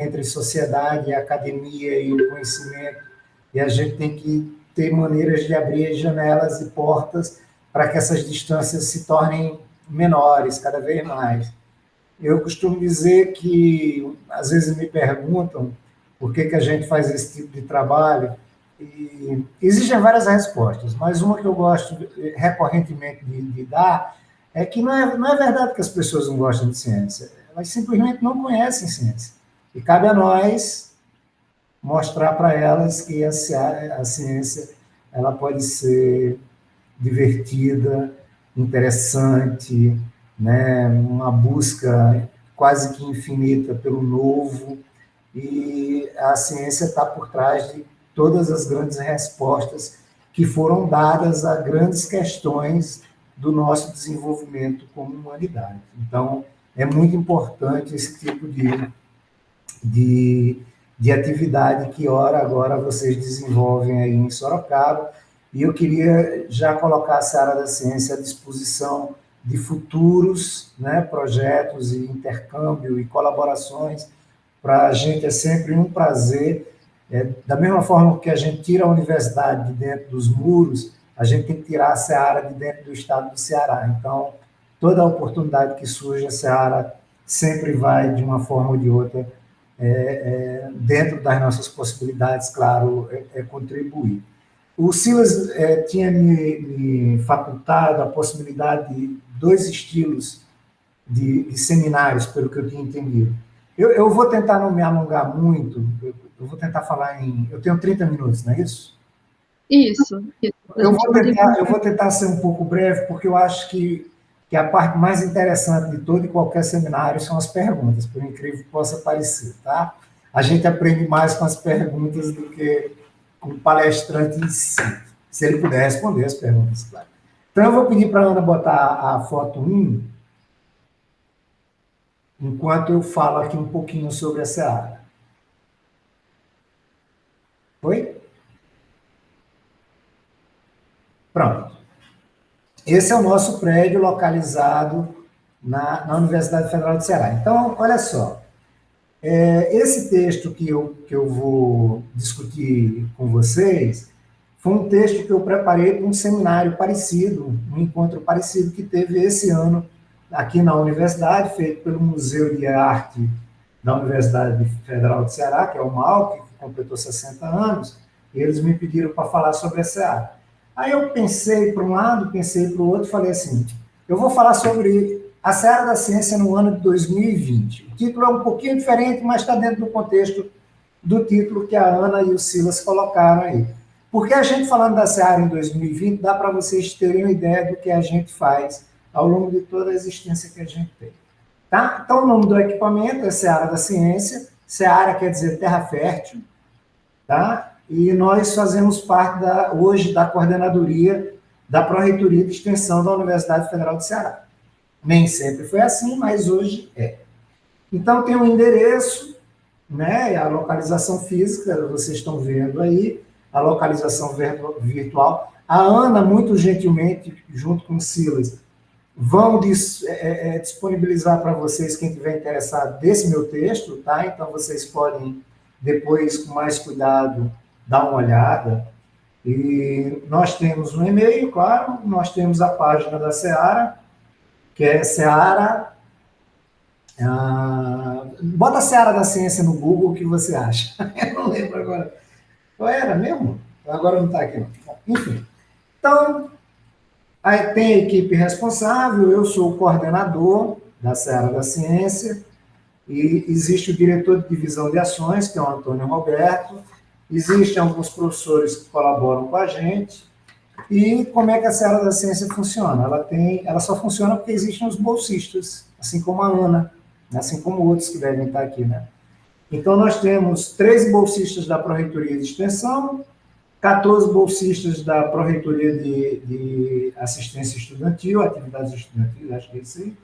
entre sociedade, academia e o conhecimento, e a gente tem que ter maneiras de abrir janelas e portas para que essas distâncias se tornem menores, cada vez mais. Eu costumo dizer que, às vezes me perguntam por que a gente faz esse tipo de trabalho, e existem várias respostas, mas uma que eu gosto recorrentemente de dar é que não é verdade que as pessoas não gostam de ciência, elas simplesmente não conhecem ciência. E cabe a nós mostrar para elas que a ciência ela pode ser divertida, interessante, né? Uma busca quase que infinita pelo novo, e a ciência está por trás de todas as grandes respostas que foram dadas a grandes questões do nosso desenvolvimento como humanidade. Então, é muito importante esse tipo de atividade que, ora, agora vocês desenvolvem aí em Sorocaba, e eu queria já colocar a Seara da Ciência à disposição de futuros, né, projetos e intercâmbio e colaborações. Para a gente é sempre um prazer, da mesma forma que a gente tira a universidade de dentro dos muros, a gente tem que tirar a Seara de dentro do estado do Ceará. Então, toda a oportunidade que surge, a Seara sempre vai, de uma forma ou de outra, dentro das nossas possibilidades, claro, contribuir. O Silas tinha me facultado a possibilidade de 2 estilos de seminários, pelo que eu tinha entendido. Eu vou tentar não me alongar muito, eu vou tentar falar em... Eu tenho 30 minutos, não é isso? Isso. Eu vou tentar ser um pouco breve, porque eu acho que a parte mais interessante de todo e qualquer seminário são as perguntas, por incrível que possa parecer, tá? A gente aprende mais com as perguntas do que com o palestrante em si, se ele puder responder as perguntas, claro. Então, eu vou pedir para a Ana botar a foto 1, enquanto eu falo aqui um pouquinho sobre a Seara. Oi? Pronto. Esse é o nosso prédio localizado na Universidade Federal do Ceará. Então, olha só, esse texto que eu vou discutir com vocês foi um texto que eu preparei para um seminário parecido, um encontro parecido que teve esse ano aqui na universidade, feito pelo Museu de Arte da Universidade Federal do Ceará, que é o MAUC, que completou 60 anos, e eles me pediram para falar sobre a Seara. Aí eu pensei para um lado, pensei para o outro, falei assim, eu vou falar sobre a Seara da Ciência no ano de 2020. O título é um pouquinho diferente, mas está dentro do contexto do título que a Ana e o Silas colocaram aí. Porque a gente falando da Seara em 2020, dá para vocês terem uma ideia do que a gente faz ao longo de toda a existência que a gente tem. Tá? Então, o nome do equipamento é Seara da Ciência. Seara quer dizer terra fértil, tá? E nós fazemos parte, hoje, da coordenadoria da Pró-Reitoria de Extensão da Universidade Federal do Ceará. Nem sempre foi assim, mas hoje é. Então, tem um endereço, né, a localização física, vocês estão vendo aí, a localização virtual. A Ana, muito gentilmente, junto com o Silas, vão disponibilizar para vocês, quem tiver interessado, desse meu texto, tá? Então, vocês podem, depois, com mais cuidado, dar uma olhada. E nós temos um e-mail, claro, nós temos a página da Seara, que é Seara... bota a Seara da Ciência no Google, o que você acha? Eu não lembro agora. Ou era mesmo? Agora não está aqui, não. Enfim. Então, aí tem a equipe responsável, eu sou o coordenador da Seara da Ciência, e existe o diretor de divisão de ações, que é o Antônio Roberto, existem alguns professores que colaboram com a gente. E como é que a Seara da Ciência funciona? Ela só funciona porque existem os bolsistas, assim como a Ana, assim como outros que devem estar aqui, né? Então, nós temos 13 bolsistas da Pró-Reitoria de Extensão, 14 bolsistas da Pró-Reitoria de Assistência Estudantil, Atividades Estudantis, acho que é isso aí,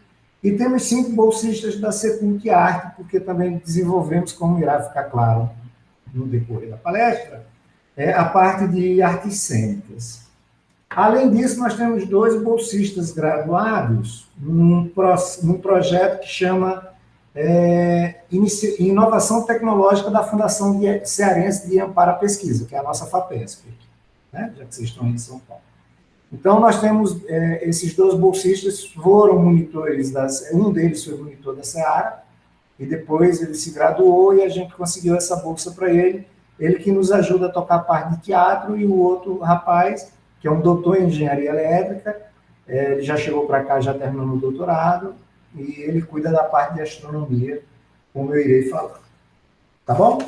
e temos 5 bolsistas da Secult Arte, porque também desenvolvemos, como irá ficar claro no decorrer da palestra, a parte de artes cênicas. Além disso, nós temos 2 bolsistas graduados num projeto que chama inovação tecnológica da Fundação Cearense de Amparo à Pesquisa, que é a nossa FAPESP, né? Já que vocês estão em São Paulo. Então, nós temos esses 2 bolsistas, foram monitores, um deles foi monitor da Seara, e depois ele se graduou e a gente conseguiu essa bolsa para ele, ele que nos ajuda a tocar a parte de teatro, e o outro rapaz, que é um doutor em engenharia elétrica, ele já chegou para cá, já terminou o doutorado, e ele cuida da parte de astronomia, como eu irei falar. Tá bom?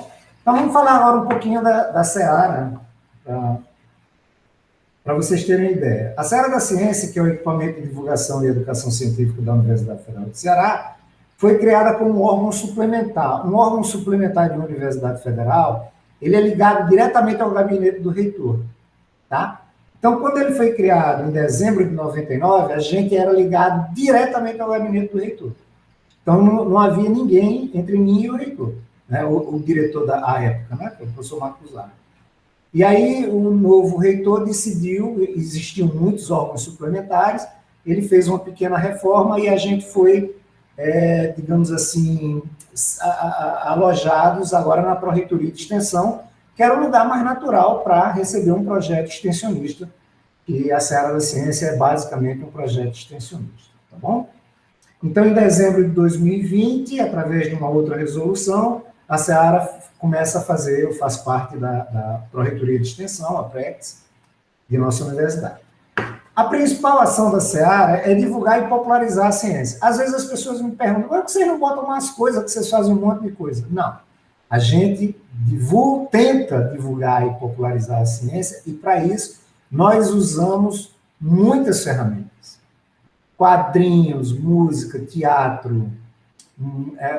Então, vamos falar agora um pouquinho da Seara, para vocês terem ideia. A Seara da Ciência, que é o equipamento de divulgação e educação científica da Universidade Federal do Ceará, foi criada como um órgão suplementar. Um órgão suplementar de uma Universidade Federal, ele é ligado diretamente ao gabinete do reitor, tá? Então, quando ele foi criado em dezembro de 99, a gente era ligado diretamente ao gabinete do reitor. Então, não havia ninguém entre mim e o reitor, né? O diretor da época, né? Que é o professor Marcos Lara. E aí, o novo reitor decidiu, existiam muitos órgãos suplementares, ele fez uma pequena reforma e a gente foi, digamos assim, alojados agora na Pró-Reitoria de Extensão, que era o lugar mais natural para receber um projeto extensionista, e a Seara da Ciência é basicamente um projeto extensionista, tá bom? Então, em dezembro de 2020, através de uma outra resolução, a Seara começa a fazer, eu faço parte da Pró-Reitoria de Extensão, a PREX, de nossa universidade. A principal ação da Seara é divulgar e popularizar a ciência. Às vezes as pessoas me perguntam, por que vocês não botam mais coisas, que vocês fazem um monte de coisa? Não. A gente tenta divulgar e popularizar a ciência, e para isso nós usamos muitas ferramentas. Quadrinhos, música, teatro,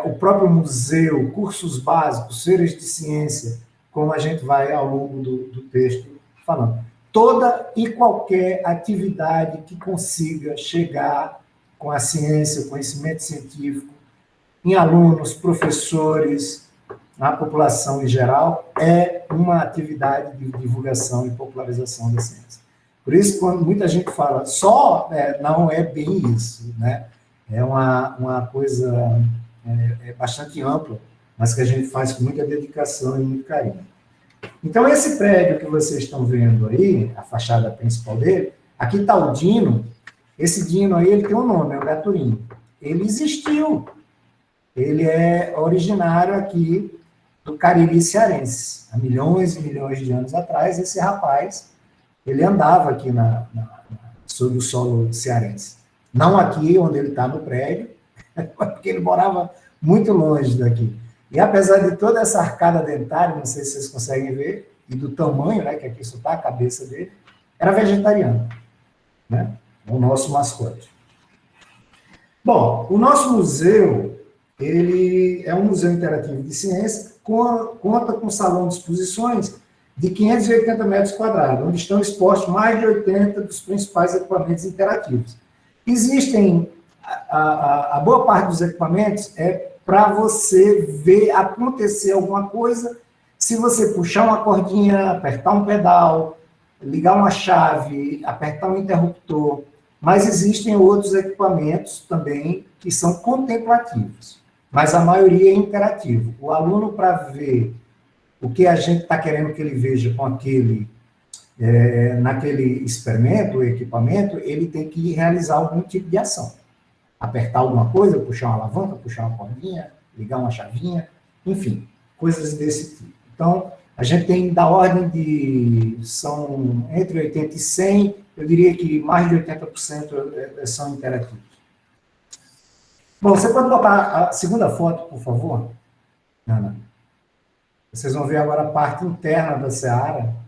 o próprio museu, cursos básicos, feiras de ciência, como a gente vai ao longo do texto falando. Toda e qualquer atividade que consiga chegar com a ciência, o conhecimento científico, em alunos, professores, na população em geral, é uma atividade de divulgação e popularização da ciência. Por isso, quando muita gente fala só, não é bem isso, né? É uma coisa bastante ampla, mas que a gente faz com muita dedicação e muito carinho. Então, esse prédio que vocês estão vendo aí, a fachada principal dele, aqui está o Dino. Esse Dino aí, ele tem um nome, é o Gaturinho. Ele existiu. Ele é originário aqui do Cariri cearense. Há milhões e milhões de anos atrás, esse rapaz, ele andava aqui sobre o solo cearense. Não aqui, onde ele está no prédio, porque ele morava muito longe daqui. E apesar de toda essa arcada dentária, não sei se vocês conseguem ver, e do tamanho, né, que aqui só está a cabeça dele, era vegetariano, né? O nosso mascote. Bom, o nosso museu, ele é um museu interativo de ciência, conta com um salão de exposições de 580 metros quadrados, onde estão expostos mais de 80 dos principais equipamentos interativos. Existem, a boa parte dos equipamentos para você ver acontecer alguma coisa, se você puxar uma cordinha, apertar um pedal, ligar uma chave, apertar um interruptor, mas existem outros equipamentos também que são contemplativos, mas a maioria é interativo. O aluno, para ver o que a gente está querendo que ele veja com naquele experimento, o equipamento, ele tem que realizar algum tipo de ação. Apertar alguma coisa, puxar uma alavanca, puxar uma cordinha, ligar uma chavinha, enfim, coisas desse tipo. Então, a gente tem da ordem são entre 80 e 100, eu diria que mais de 80% são interativos. Bom, você pode botar a segunda foto, por favor? Ana. Vocês vão ver agora a parte interna da Seara.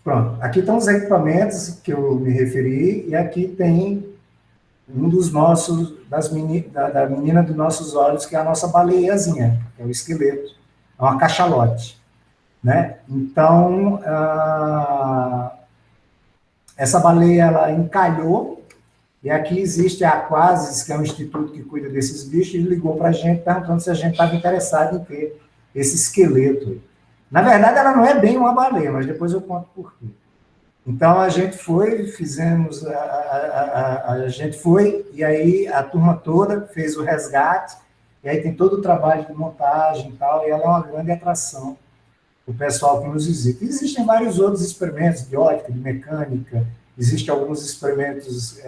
Pronto, aqui estão os equipamentos que eu me referi, e aqui tem um dos nossos, da menina dos nossos olhos, que é a nossa baleiazinha, que é o esqueleto, é uma cachalote, né? Então, essa baleia, ela encalhou, e aqui existe a Aquasis, que é um instituto que cuida desses bichos, e ligou para a gente perguntando se a gente estava interessado em ter esse esqueleto. Na verdade, ela não é bem uma baleia, mas depois eu conto por quê. Então, a gente foi, a gente foi, e aí a turma toda fez o resgate, e aí tem todo o trabalho de montagem e tal, e ela é uma grande atração o pessoal que nos visita. Existem vários outros experimentos de ótica, de mecânica, existem alguns experimentos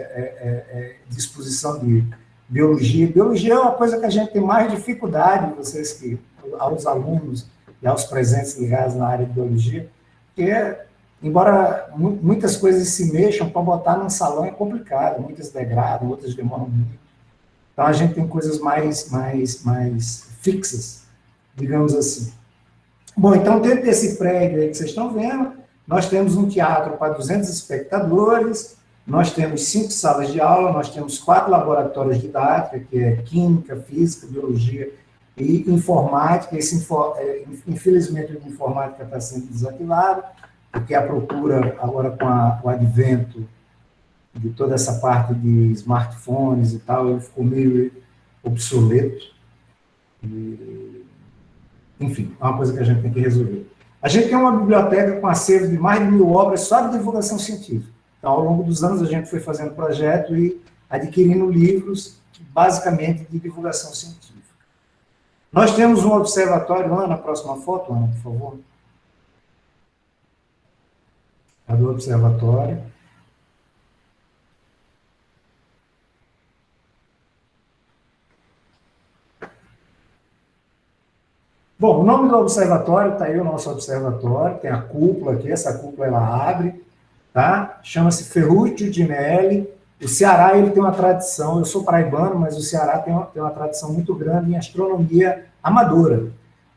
de exposição de biologia. Biologia é uma coisa que a gente tem mais dificuldade, vocês que, aos alunos e aos presentes ligados na área de biologia, porque, embora muitas coisas se mexam, para botar num salão é complicado, muitas degradam, outras demoram muito. Então, a gente tem coisas mais fixas, digamos assim. Bom, então, dentro desse prédio aí que vocês estão vendo, nós temos um teatro para 200 espectadores, nós temos 5 salas de aula, nós temos 4 laboratórios de didática, que é Química, Física, Biologia e Informática. Infelizmente, o de Informática está sendo desativado, porque a procura, agora com o advento de toda essa parte de smartphones e tal, ele ficou meio obsoleto. Enfim, é uma coisa que a gente tem que resolver. A gente tem uma biblioteca com acervo de mais de 1000 obras só de divulgação científica. Então, ao longo dos anos, a gente foi fazendo projeto e adquirindo livros, basicamente, de divulgação científica. Nós temos um observatório, Ana, na próxima foto, Ana, por favor. É do observatório. Bom, o nome do observatório, está aí o nosso observatório, tem a cúpula aqui, essa cúpula ela abre, tá? Chama-se Ferruccio Ginelli. O Ceará ele tem uma tradição, eu sou paraibano, mas o Ceará tem uma tradição muito grande em astronomia amadora,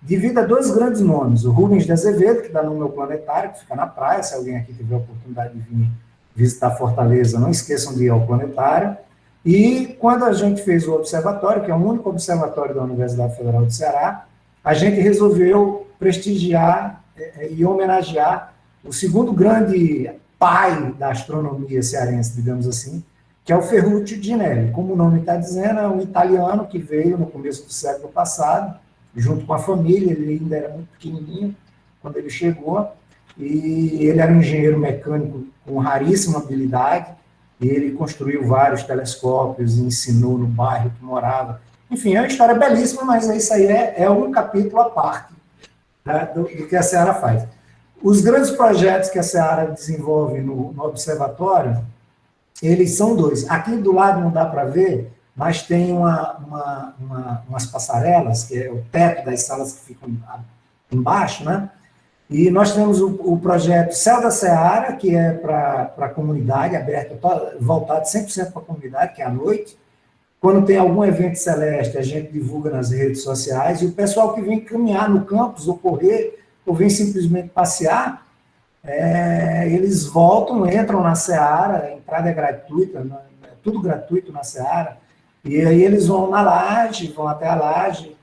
devido a 2 grandes nomes, o Rubens de Azevedo, que dá no meu planetário, que fica na praia, se alguém aqui tiver a oportunidade de vir visitar Fortaleza, não esqueçam de ir ao planetário. E quando a gente fez o observatório, que é o único observatório da Universidade Federal do Ceará, a gente resolveu prestigiar e homenagear o segundo grande pai da astronomia cearense, digamos assim, que é o Ferruccio Ginelli. Como o nome está dizendo, é um italiano que veio no começo do século passado, junto com a família, ele ainda era muito pequenininho quando ele chegou, e ele era um engenheiro mecânico com raríssima habilidade, e ele construiu vários telescópios e ensinou no bairro que morava. Enfim, é uma história belíssima, mas isso aí é um capítulo à parte, né, do que a Ceará faz. Os grandes projetos que a Ceará desenvolve no observatório, eles são 2. Aqui do lado não dá para ver, mas tem umas passarelas, que é o teto das salas que ficam embaixo, né? E nós temos o projeto Céu da Ceará, que é para a comunidade, aberto, voltado 100% para a comunidade, que é à noite. Quando tem algum evento celeste, a gente divulga nas redes sociais, e o pessoal que vem caminhar no campus, ou correr, ou vem simplesmente passear, eles voltam, entram na Ceará, a entrada é gratuita, é tudo gratuito na Ceará, e aí eles vão na laje, vão até a laje,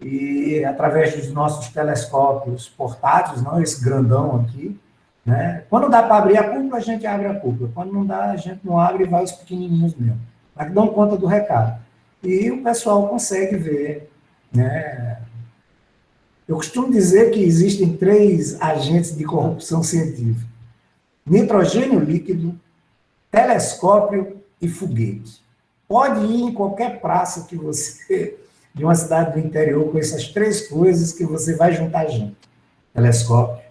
e através dos nossos telescópios portáteis, não esse grandão aqui, né? Quando dá para abrir a cúpula, a gente abre a cúpula, quando não dá, a gente não abre e vai os pequenininhos mesmo, mas dão conta do recado. E o pessoal consegue ver, né? Eu costumo dizer que existem 3 agentes de corrupção científica: nitrogênio líquido, telescópio e foguete. Pode ir em qualquer praça que você, de uma cidade do interior, com essas 3 coisas que você vai juntar gente: telescópio,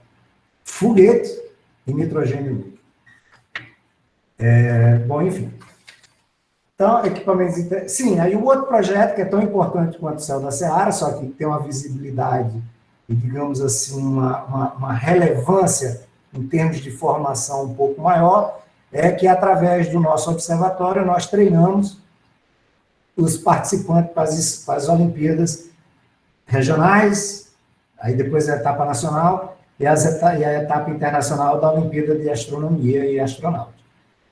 foguete e nitrogênio líquido. Bom, enfim. Então, equipamentos... Sim, aí o outro projeto, que é tão importante quanto o Céu da Ceará, só que tem uma visibilidade e, digamos assim, uma relevância em termos de formação um pouco maior, é que, através do nosso observatório, nós treinamos os participantes para as Olimpíadas regionais, aí depois a etapa nacional e a etapa internacional da Olimpíada de Astronomia e Astronáutica.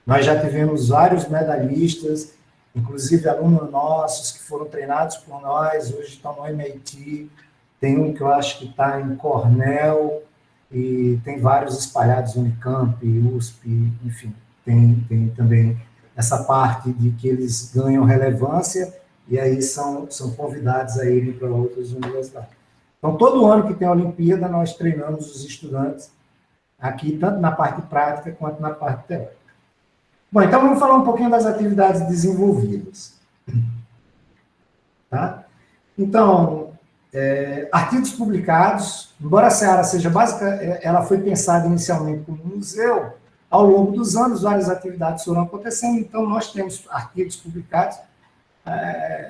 Nós já tivemos vários medalhistas, inclusive alunos nossos que foram treinados por nós, hoje estão no MIT, tem um que eu acho que está em Cornell, e tem vários espalhados, Unicamp, USP, enfim, tem também essa parte de que eles ganham relevância e aí são convidados a irem para outras universidades. Então, todo ano que tem a Olimpíada, nós treinamos os estudantes aqui, tanto na parte prática quanto na parte teórica. Bom, então vamos falar um pouquinho das atividades desenvolvidas. Tá? Então, artigos publicados, embora a Seara seja básica, ela foi pensada inicialmente como um museu, ao longo dos anos várias atividades foram acontecendo, então nós temos artigos publicados,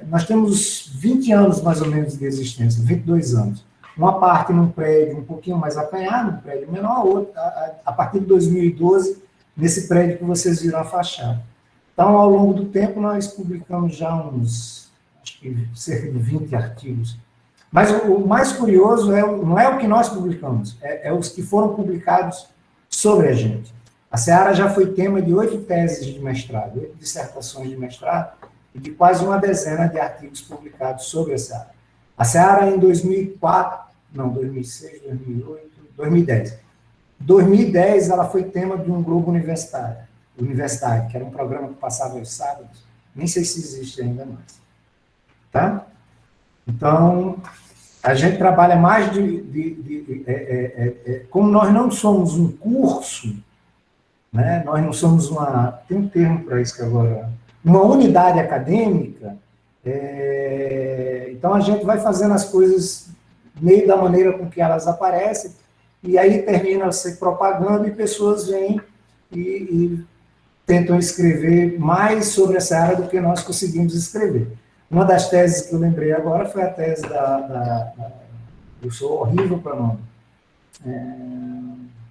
nós temos 20 anos mais ou menos de existência, 22 anos. Uma parte num prédio um pouquinho mais acanhado, um prédio menor, outra a partir de 2012, nesse prédio que vocês viram a fachada. Então, ao longo do tempo, nós publicamos já acho que cerca de 20 artigos. Mas o mais curioso não é o que nós publicamos, é os que foram publicados sobre a gente. A Seara já foi tema de 8 teses de mestrado, 8 dissertações de mestrado, e de quase uma dezena de artigos publicados sobre a Seara. A Seara, em 2004, não, 2006, 2008, 2010. 2010, ela foi tema de um Globo Universitário, que era um programa que passava aos sábados, nem sei se existe ainda mais. Tá? Então, a gente trabalha mais como nós não somos um curso, né? Nós não somos tem um termo para isso que agora, uma unidade acadêmica, então a gente vai fazendo as coisas meio da maneira com que elas aparecem, e aí termina se propagando e pessoas vêm e tentam escrever mais sobre essa área do que nós conseguimos escrever. Uma das teses que eu lembrei agora foi a tese eu sou horrível para nome,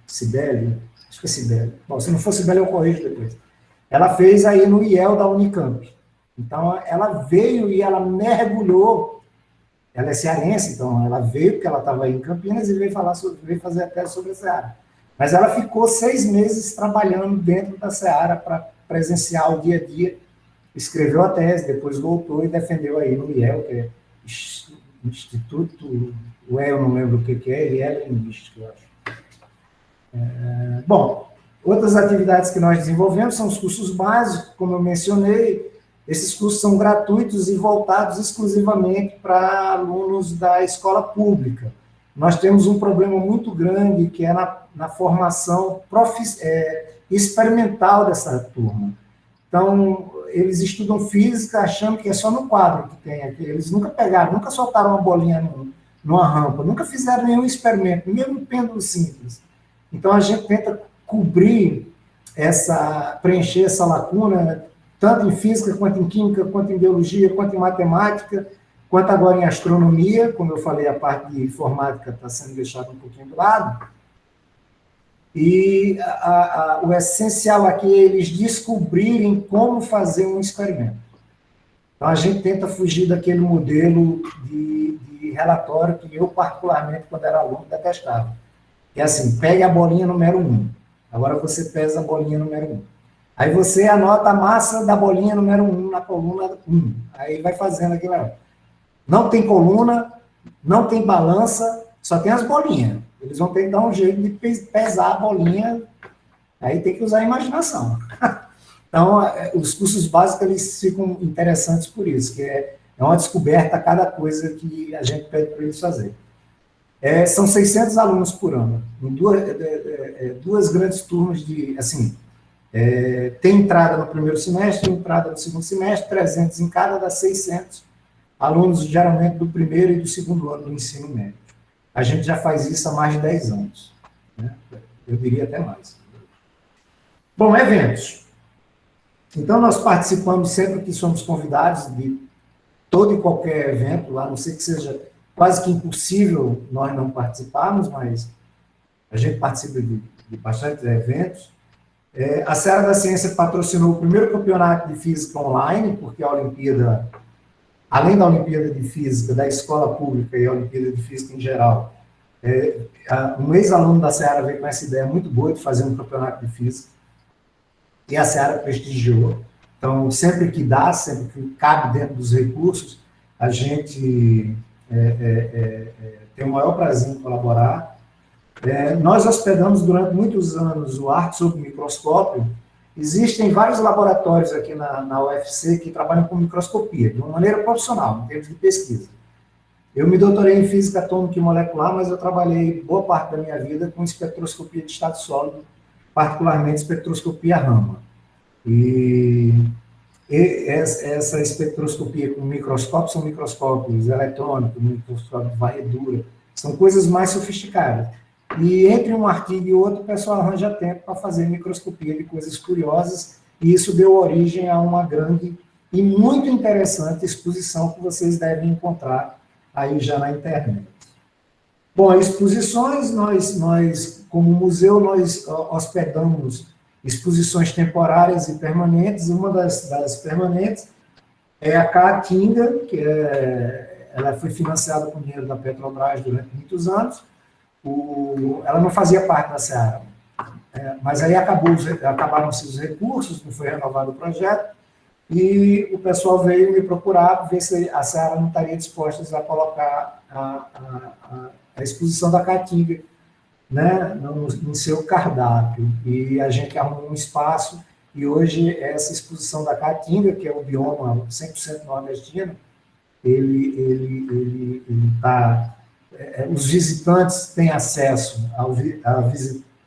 Cibele, acho que é Cibele. Bom, se não for Cibele, eu corrijo depois. Ela fez aí no IEL da Unicamp. Então, ela veio e ela mergulhou. Ela é cearense, então ela veio porque ela estava aí em Campinas e veio fazer a tese sobre a Seara. Mas ela ficou 6 meses trabalhando dentro da Seara para presenciar o dia a dia. Escreveu a tese, depois voltou e defendeu aí no IEL, que é Instituto, o eu não lembro o que é, IEL é Linguística, eu acho. Bom, outras atividades que nós desenvolvemos são os cursos básicos, como eu mencionei. Esses cursos são gratuitos e voltados exclusivamente para alunos da escola pública. Nós temos um problema muito grande, que é na formação experimental dessa turma. Então, eles estudam física achando que é só no quadro que tem aqui. Eles nunca soltaram uma bolinha numa rampa, nunca fizeram nenhum experimento, mesmo um pêndulo simples. Então, a gente tenta preencher essa lacuna, tanto em física, quanto em química, quanto em biologia, quanto em matemática, quanto agora em astronomia. Como eu falei, a parte de informática está sendo deixada um pouquinho do lado. E o essencial aqui é eles descobrirem como fazer um experimento. Então, a gente tenta fugir daquele modelo de relatório que eu, particularmente, quando era aluno, detestava. É assim, pegue a bolinha número 1. Agora você pesa a bolinha número 1. Aí você anota a massa da bolinha número 1 na coluna 1. Aí vai fazendo aquilo. Não tem coluna, não tem balança, só tem as bolinhas. Eles vão ter que dar um jeito de pesar a bolinha, aí tem que usar a imaginação. Então, os cursos básicos, eles ficam interessantes por isso, que é uma descoberta a cada coisa que a gente pede para eles fazerem. São 600 alunos por ano, em duas grandes turmas de, assim, tem entrada no primeiro semestre, entrada no segundo semestre, 300 em cada, dá 600 alunos, geralmente do primeiro e do segundo ano do ensino médio. A gente já faz isso há mais de 10 anos, né? Eu diria até mais. Bom, eventos. Então, nós participamos sempre que somos convidados de todo e qualquer evento, a não ser que seja quase que impossível nós não participarmos, mas a gente participa de bastantes eventos. A Seara da Ciência patrocinou o primeiro campeonato de física online, porque a Olimpíada, além da Olimpíada de Física da escola pública e a Olimpíada de Física em geral, um ex-aluno da Seara veio com essa ideia muito boa de fazer um campeonato de física, e a Seara prestigiou. Então, sempre que dá, sempre que cabe dentro dos recursos, a gente tem o maior prazer em colaborar. Nós hospedamos durante muitos anos o Arte sob Microscópio. Existem vários laboratórios aqui na UFC que trabalham com microscopia, de uma maneira profissional, em termos de pesquisa. Eu me doutorei em física atômica e molecular, mas eu trabalhei boa parte da minha vida com espectroscopia de estado sólido, particularmente espectroscopia Raman. E essa espectroscopia com microscópios são microscópios eletrônicos, microscópio de varredura, são coisas mais sofisticadas. E entre um artigo e outro, o pessoal arranja tempo para fazer microscopia de coisas curiosas, e isso deu origem a uma grande e muito interessante exposição que vocês devem encontrar aí já na internet. Bom, exposições, nós como museu, nós hospedamos exposições temporárias e permanentes. Uma das permanentes é a Caatinga, ela foi financiada com dinheiro da Petrobras durante muitos anos. Ela não fazia parte da Seara, mas aí acabaram-se os recursos, não foi renovado o projeto, e o pessoal veio me procurar ver se a Seara não estaria disposta a colocar a exposição da Caatinga, né, no seu cardápio. E a gente arrumou um espaço, e hoje essa exposição da Caatinga, que é o bioma 100% nordestino, ele está... os visitantes têm acesso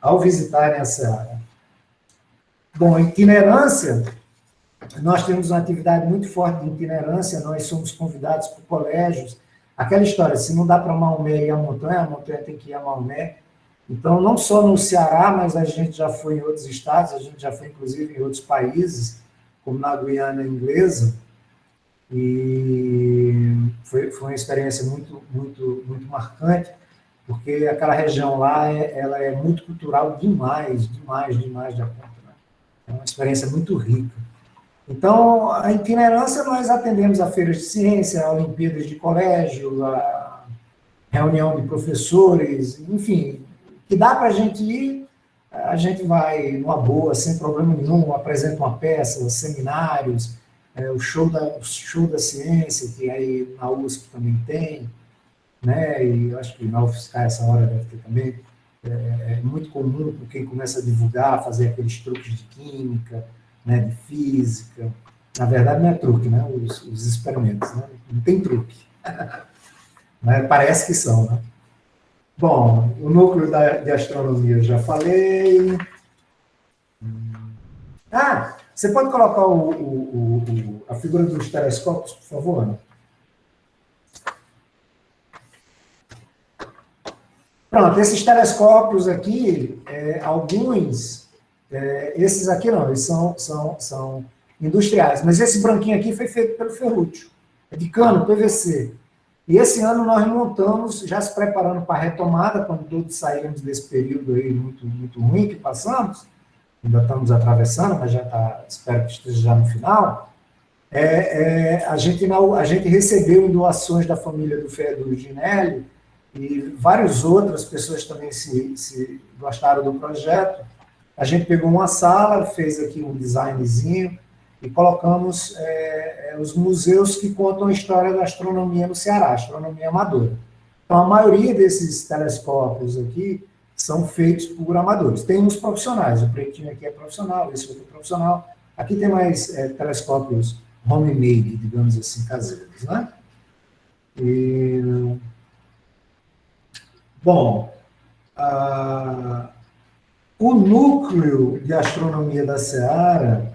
ao visitarem a Seara. Bom, itinerância, nós temos uma atividade muito forte de itinerância, nós somos convidados por colégios. Aquela história, se não dá para Maomé ir à montanha, a montanha tem que ir a Maomé. Então, não só no Ceará, mas a gente já foi em outros estados, a gente já foi, inclusive, em outros países, como na Guiana Inglesa, e foi uma experiência muito, muito, muito marcante, porque aquela região lá, ela é muito cultural demais da conta, né? É uma experiência muito rica. Então, a itinerância, nós atendemos a feiras de ciência, a Olimpíadas de colégio, a reunião de professores, enfim, que dá para a gente ir, a gente vai numa boa, sem problema nenhum, apresenta uma peça, seminários, o show da ciência, que aí na USP também tem, né? E eu acho que na UFSCar essa hora deve ter também. É muito comum com quem começa a divulgar, fazer aqueles truques de química, né, de física. Na verdade, não é truque, né? Os experimentos, né? Não tem truque. Mas parece que são, né? Bom, o núcleo de astronomia eu já falei. Você pode colocar a figura dos telescópios, por favor, Ana? Pronto, esses telescópios aqui, alguns, esses aqui não, eles são industriais, mas esse branquinho aqui foi feito pelo Ferrúcio, é de cano, PVC. E esse ano nós montamos, já se preparando para a retomada, quando todos saímos desse período aí muito, muito ruim que passamos, ainda estamos atravessando, mas já está, espero que esteja já no final, a gente recebeu em doações da família do Ginelli, e várias outras pessoas também se gostaram do projeto. A gente pegou uma sala, fez aqui um designzinho, e colocamos os museus que contam a história da astronomia no Ceará, astronomia amadora. Então, a maioria desses telescópios aqui são feitos por amadores. Tem uns profissionais, o pretinho aqui é profissional, esse outro é profissional. Aqui tem mais telescópios homemade, digamos assim, caseiros, né? Bom, o núcleo de astronomia da Seara,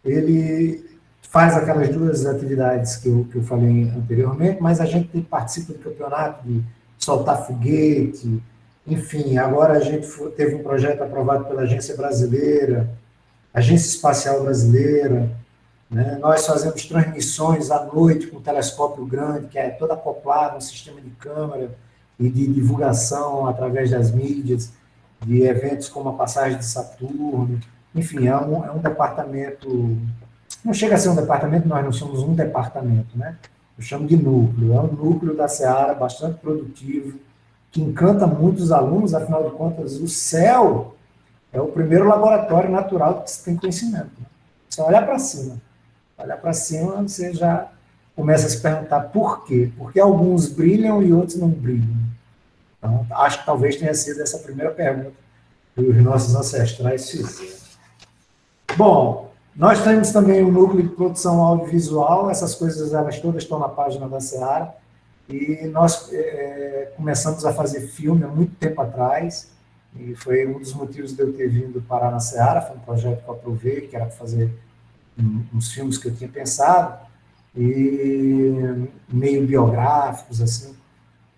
ele faz aquelas duas atividades que eu falei anteriormente, mas a gente participa do campeonato de soltar foguete, enfim, agora a gente teve um projeto aprovado pela Agência Brasileira, Agência Espacial Brasileira, né? Nós fazemos transmissões à noite com um telescópio grande, que é todo acoplado, um sistema de câmera e de divulgação através das mídias, de eventos como a passagem de Saturno, enfim, é um departamento, não chega a ser um departamento, nós não somos um departamento, né? Eu chamo de núcleo, é um núcleo da Seara bastante produtivo, que encanta muitos alunos, afinal de contas, o céu é o primeiro laboratório natural que se tem conhecimento. Né? Só olhar para cima, você já começa a se perguntar por quê? Porque alguns brilham e outros não brilham. Então, acho que talvez tenha sido essa a primeira pergunta que os nossos ancestrais fizeram. Bom, nós temos também um núcleo de produção audiovisual, essas coisas elas todas estão na página da Seara. E nós começamos a fazer filme há muito tempo atrás, e foi um dos motivos de eu ter vindo parar na Seara. Foi um projeto que eu aprovei, que era para fazer uns filmes que eu tinha pensado, e meio biográficos, assim.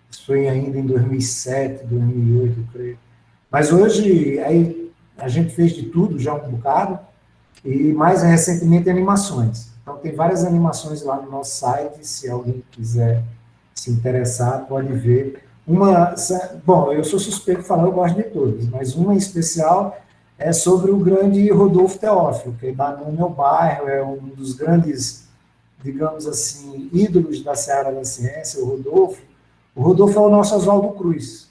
Isso foi ainda em 2007, 2008, eu creio. Mas hoje, aí, a gente fez de tudo, já um bocado, e mais recentemente animações. Então, tem várias animações lá no nosso site, se alguém quiser se interessar, pode ver. Bom, eu sou suspeito de falar, eu gosto de todas, mas uma em especial é sobre o grande Rodolfo Teófilo, que dá no meu bairro, é um dos grandes, digamos assim, ídolos da Seara da Ciência, o Rodolfo. O Rodolfo é o nosso Oswaldo Cruz,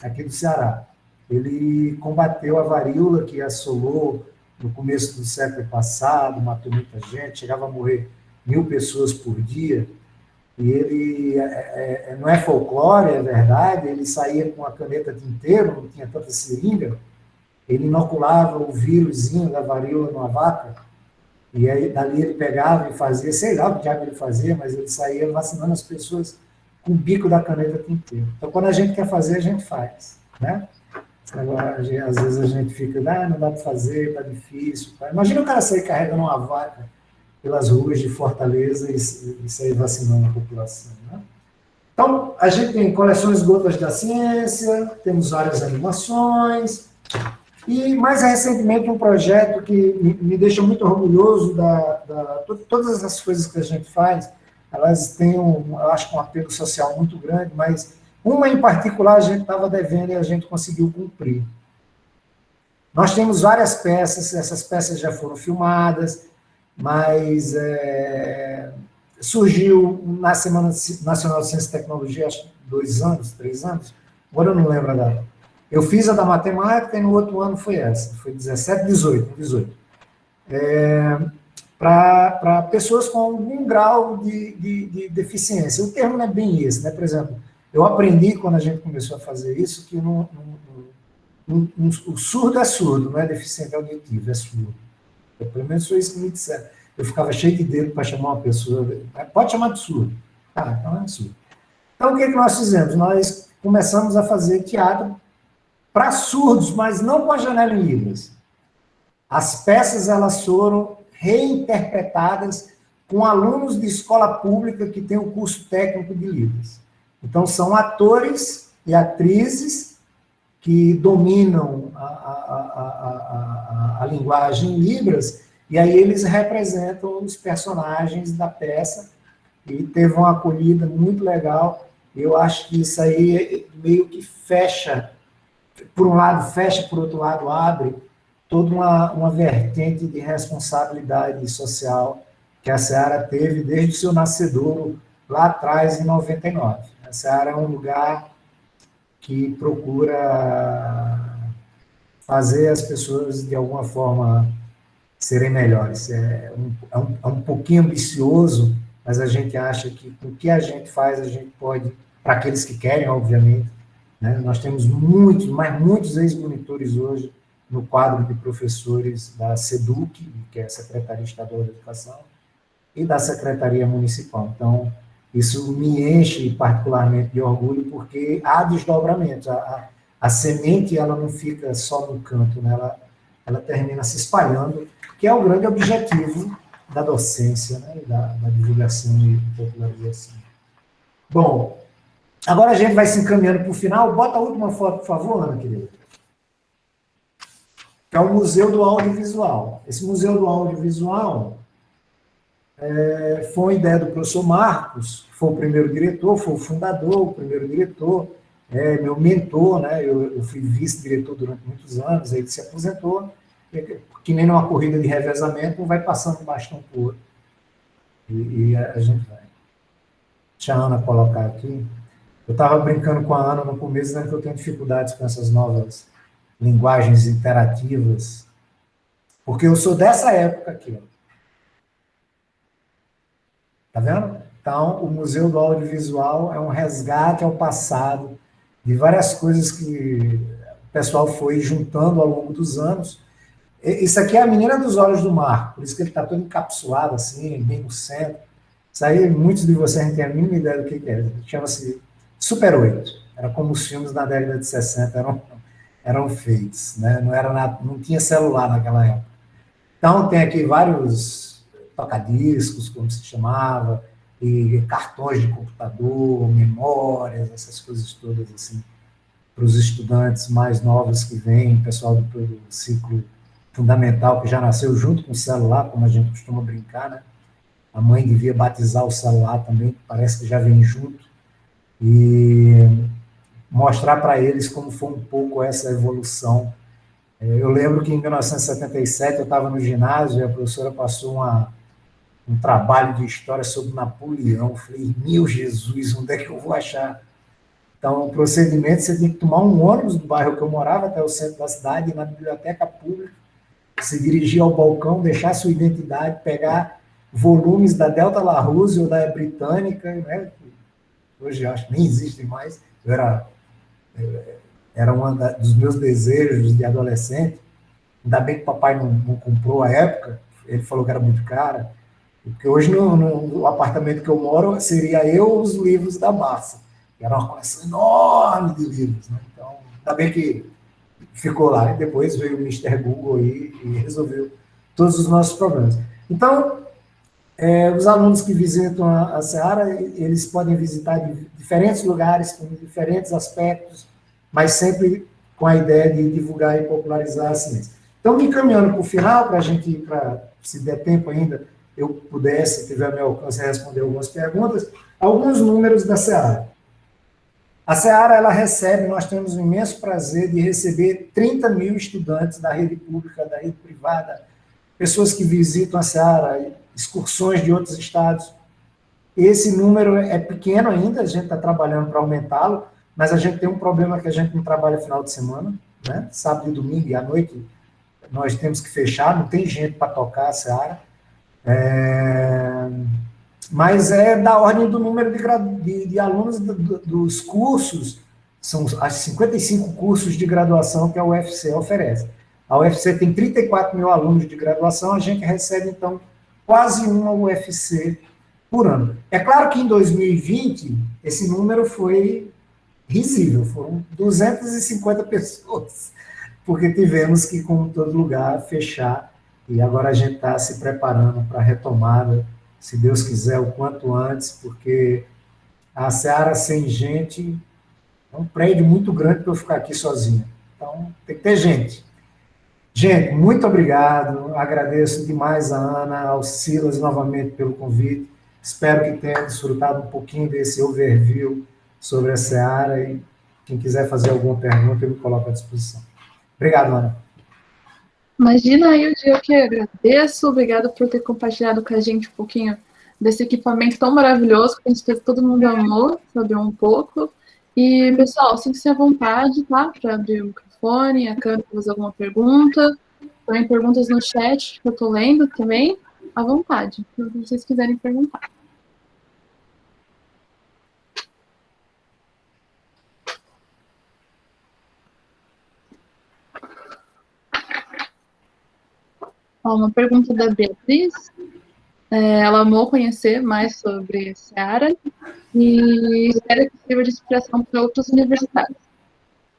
aqui do Ceará. Ele combateu a varíola que assolou no começo do século passado, matou muita gente, chegava a morrer 1.000 pessoas por dia. E ele não é folclore, é verdade, ele saía com a caneta tinteiro, não tinha tanta seringa, ele inoculava o vírusinho da varíola numa vaca, e aí dali ele pegava e fazia, sei lá o que diabo ele fazia, mas ele saía vacinando as pessoas com o bico da caneta tinteiro. Então, quando a gente quer fazer, a gente faz, né? Agora, às vezes a gente fica, não dá para fazer, tá difícil. Tá? Imagina o cara sair carregando uma vaca pelas ruas de Fortaleza e sair vacinando a população. Né? Então, a gente tem coleções Gotas da Ciência, temos várias animações, e mais recentemente um projeto que me deixa muito orgulhoso todas essas coisas que a gente faz, elas têm, eu acho, um apelo social muito grande, mas uma em particular a gente estava devendo e a gente conseguiu cumprir. Nós temos várias peças, essas peças já foram filmadas, mas surgiu na Semana Nacional de Ciência e Tecnologia, acho que 2 anos, 3 anos, agora eu não lembro a data. Eu fiz a da matemática e no outro ano foi essa, foi 17, 18. Para pessoas com algum grau de deficiência. O termo não é bem esse, né? Por exemplo, eu aprendi, quando a gente começou a fazer isso, que o surdo é surdo, não é deficiente auditivo, é surdo. Pelo menos foi isso que me disseram. Eu ficava cheio de dedo para chamar uma pessoa, pode chamar de surdo. Ah, então é surdo. Então, o que nós fizemos? Nós começamos a fazer teatro para surdos, mas não com a janela em Libras. As peças, elas foram reinterpretadas com alunos de escola pública que tem o curso técnico de Libras. Então, são atores e atrizes que dominam a linguagem em Libras, e aí eles representam os personagens da peça, e teve uma acolhida muito legal. Eu acho que isso aí meio que fecha, por um lado fecha, por outro lado abre, toda uma vertente de responsabilidade social que a Seara teve desde o seu nascedouro, lá atrás, em 99. A Seara é um lugar que procura fazer as pessoas, de alguma forma, serem melhores. É um pouquinho ambicioso, mas a gente acha que com o que a gente faz, a gente pode, para aqueles que querem, obviamente, né? Nós temos muitos ex-monitores hoje no quadro de professores da SEDUC, que é a Secretaria Estadual de Educação, e da Secretaria Municipal. Então, isso me enche particularmente de orgulho, porque há desdobramentos. A semente, ela não fica só no canto, né? Ela termina se espalhando, que é o grande objetivo da docência, né? da divulgação e popularização. Bom, agora a gente vai se encaminhando para o final. Bota a última foto, por favor, Ana, querida. Que é o Museu do Audiovisual. Esse Museu do Audiovisual foi uma ideia do professor Marcos, que foi o primeiro diretor, foi o fundador, o primeiro diretor, meu mentor, né? Eu fui vice-diretor durante muitos anos, aí ele se aposentou, que nem numa corrida de revezamento, vai passando um bastão por outro. E a gente vai. Deixa a Ana colocar aqui. Eu estava brincando com a Ana no começo, dizendo que eu tenho dificuldades com essas novas linguagens interativas, porque eu sou dessa época aqui, ó. Tá vendo? Então, o Museu do Audiovisual é um resgate ao passado de várias coisas que o pessoal foi juntando ao longo dos anos. Isso aqui é a Menina dos Olhos do Mar, por isso que ele está todo encapsulado assim, bem no centro. Isso aí, muitos de vocês não têm a mínima ideia do que é. Chama-se Super 8. Era como os filmes na década de 60 eram feitos, né? Não, era nada, não tinha celular naquela época. Então, tem aqui vários tocadiscos, como se chamava, e cartões de computador, memórias, essas coisas todas, assim, para os estudantes mais novos que vêm, pessoal do ciclo fundamental, que já nasceu junto com o celular, como a gente costuma brincar, né? A mãe devia batizar o celular também, parece que já vem junto, e mostrar para eles como foi um pouco essa evolução. Eu lembro que em 1977 eu estava no ginásio e a professora passou um trabalho de história sobre Napoleão. Eu falei, meu Jesus, onde é que eu vou achar? Então, o procedimento, você tem que tomar um ônibus do bairro que eu morava até o centro da cidade, ir na biblioteca pública, se dirigir ao balcão, deixar sua identidade, pegar volumes da Delta La Ruse ou da Britânica, né? Hoje eu acho que nem existem mais. Era um dos meus desejos de adolescente. Ainda bem que o papai não comprou à época, ele falou que era muito caro, porque hoje no apartamento que eu moro seria eu os livros da Barça, que era uma coleção enorme de livros. Né? Então, ainda bem que ficou lá, e depois veio o Mister Google aí e resolveu todos os nossos problemas. Então, os alunos que visitam a Seara, eles podem visitar diferentes lugares, com diferentes aspectos, mas sempre com a ideia de divulgar e popularizar a ciência. Então, me encaminhando para o final, para a gente, se der tempo ainda, eu pudesse, se tiver meu alcance, responder algumas perguntas, alguns números da Seara. A Seara, ela recebe, nós temos o imenso prazer de receber 30 mil estudantes da rede pública, da rede privada, pessoas que visitam a Seara, excursões de outros estados. Esse número é pequeno ainda, a gente está trabalhando para aumentá-lo, mas a gente tem um problema que a gente não trabalha final de semana, né? Sábado e domingo e à noite nós temos que fechar, não tem gente para tocar a Seara. Mas é da ordem do número de alunos dos cursos, são as 55 cursos de graduação que a UFC oferece. A UFC tem 34 mil alunos de graduação, a gente recebe, então, quase uma UFC por ano. É claro que em 2020, esse número foi risível, foram 250 pessoas, porque tivemos que, como todo lugar, fechar, e agora a gente está se preparando para a retomada, se Deus quiser, o quanto antes, porque a Seara sem gente é um prédio muito grande para eu ficar aqui sozinho. Então, tem que ter gente. Gente, muito obrigado. Agradeço demais a Ana, ao Silas novamente pelo convite. Espero que tenha desfrutado um pouquinho desse overview sobre a Seara e quem quiser fazer alguma pergunta, eu me coloco à disposição. Obrigado, Ana. Imagina, eu que agradeço. Obrigada por ter compartilhado com a gente um pouquinho desse equipamento tão maravilhoso, que a gente todo mundo amou saber um pouco. E, pessoal, sinta-se à vontade, tá? Para abrir o microfone, a câmera, fazer alguma pergunta. Também perguntas no chat, que eu estou lendo também. À vontade, se vocês quiserem perguntar. Uma pergunta da Beatriz. Ela amou conhecer mais sobre Seara e espera que sirva de inspiração para outras universidades.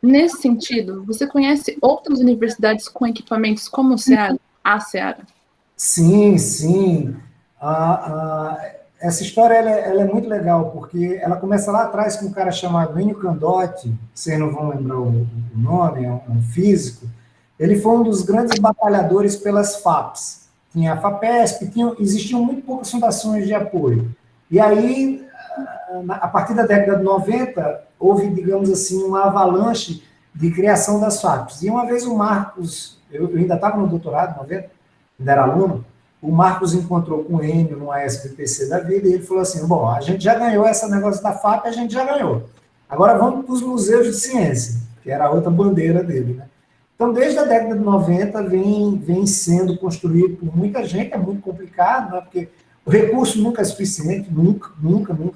Nesse sentido, você conhece outras universidades com equipamentos como a Seara? Sim, sim. Essa história ela é muito legal, porque ela começa lá atrás com um cara chamado Enio Candotti, vocês não vão lembrar o nome, é um físico. Ele foi um dos grandes batalhadores pelas FAPs. Tinha a FAPESP, existiam muito poucas fundações de apoio. E aí, a partir da década de 90, houve, digamos assim, uma avalanche de criação das FAPs. E uma vez o Marcos, eu ainda estava no doutorado, 90, ainda era aluno, o Marcos encontrou com o Enio no ASBPC da vida e ele falou assim, bom, a gente já ganhou esse negócio da FAP, a gente já ganhou. Agora vamos para os museus de ciência, que era a outra bandeira dele, né? Então, desde a década de 90, vem sendo construído por muita gente, é muito complicado, né? Porque o recurso nunca é suficiente, nunca.